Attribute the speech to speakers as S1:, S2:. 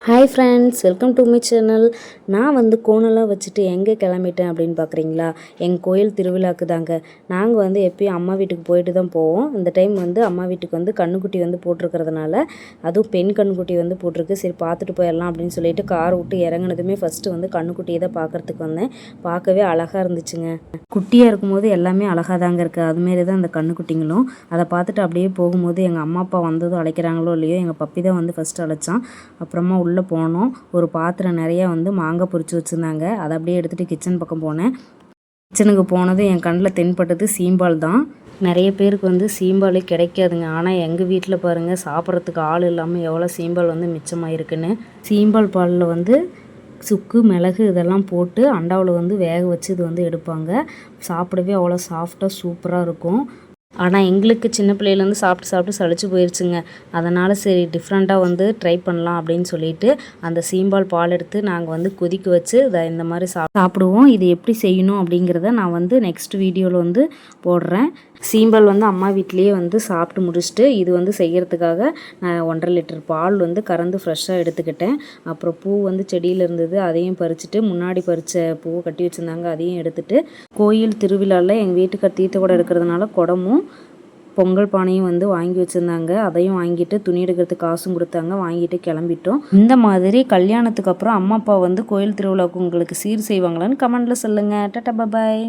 S1: Hi friends, welcome to my channel. நான் வந்து கோணலாம் வச்சுட்டு எங்கே கிளம்பிட்டேன் அப்படின்னு பார்க்குறீங்களா? எங்கள் கோயில் திருவிழாக்கு தாங்க. நாங்கள் வந்து எப்பயும் அம்மா வீட்டுக்கு போயிட்டு தான் போவோம். இந்த டைம் வந்து அம்மா வீட்டுக்கு வந்து கண்ணுக்குட்டி வந்து போட்டிருக்கிறதுனால, அதுவும் பெண் கண்ணுக்குட்டி வந்து போட்டிருக்கு. சரி பார்த்துட்டு போயிடலாம் அப்படின்னு சொல்லிட்டு கார் விட்டு இறங்குனதுமே ஃபஸ்ட்டு வந்து கண்ணுக்குட்டியை தான் பார்க்குறதுக்கு வந்தேன். பார்க்கவே அழகாக இருந்துச்சுங்க. குட்டியாக இருக்கும்போது எல்லாமே அழகாக தாங்க இருக்குது. அதுமாரி தான் அந்த கண்ணுக்குட்டிங்களும். அதை பார்த்துட்டு அப்படியே போகும்போது எங்கள் அம்மா அப்பா வந்ததும் அழைக்கிறாங்களோ இல்லையோ, எங்கள் பப்பி தான் வந்து ஃபஸ்ட்டு அழைச்சான். அப்புறமா உள்ளே போனோம். ஒரு பாத்திரம் நிறையா வந்து மாங்காய் பொரிச்சு வச்சுருந்தாங்க. அதை அப்படியே எடுத்துகிட்டு கிச்சன் பக்கம் போனேன். கிச்சனுக்கு போனது என் கண்ணில் தென்பட்டது சீம்பால் தான். நிறைய பேருக்கு வந்து சீம்பாலே கிடைக்காதுங்க. ஆனால் எங்கள் வீட்டில் பாருங்கள், சாப்பிட்றதுக்கு ஆள் இல்லாமல் எவ்வளோ சீம்பால் வந்து மிச்சமாக இருக்குன்னு. சீம்பால் பாலில் வந்து சுக்கு, மிளகு இதெல்லாம் போட்டு அண்டாவில் வந்து வேக வச்சு இது வந்து எடுப்பாங்க. சாப்பிடவே அவ்வளோ சாஃப்டாக சூப்பராக இருக்கும். ஆனால் எங்களுக்கு சின்ன பிள்ளையிலேருந்து சாப்பிட்டு சாப்பிட்டு சலிச்சு போயிடுச்சுங்க. அதனால் சரி டிஃப்ரெண்ட்டாக வந்து ட்ரை பண்ணலாம் அப்படின்னு சொல்லிட்டு அந்த சீம்பால் பால் எடுத்து நாங்கள் வந்து கொதிக்க வச்சு இதை இந்த மாதிரி சாப்பிடுவோம். இது எப்படி செய்யணும் அப்படிங்கிறத நான் வந்து நெக்ஸ்ட் வீடியோவில் வந்து போடுறேன். சீம்பால் வந்து அம்மா வீட்லேயே வந்து சாப்பிட்டு முடிச்சுட்டு இது வந்து செய்கிறதுக்காக நான் 1.5 லிட்டர் பால் வந்து கறந்து ஃப்ரெஷ்ஷாக எடுத்துக்கிட்டேன். அப்புறம் பூ வந்து செடியில் இருந்தது, அதையும் பறிச்சுட்டு முன்னாடி பறித்த பூவை கட்டி வச்சுருந்தாங்க, அதையும் எடுத்துகிட்டு கோயில் திருவிழாவில் எங்கள் வீட்டுக்கு தீர்த்த கூட எடுக்கிறதுனால குடமும் பொங்கல் பானையும் வந்து வாங்கி வச்சுருந்தாங்க. அதையும் வாங்கிட்டு துணி எடுக்கிறதுக்கு காசும் கொடுத்தாங்க, வாங்கிட்டு கிளம்பிட்டோம். இந்த மாதிரி கல்யாணத்துக்கு அப்புறம் அம்மா அப்பா வந்து கோயில் திருவிழாவுக்கு உங்களுக்கு சீர் செய்வாங்களான்னு கமெண்டில் சொல்லுங்கள். டாடா பாய்.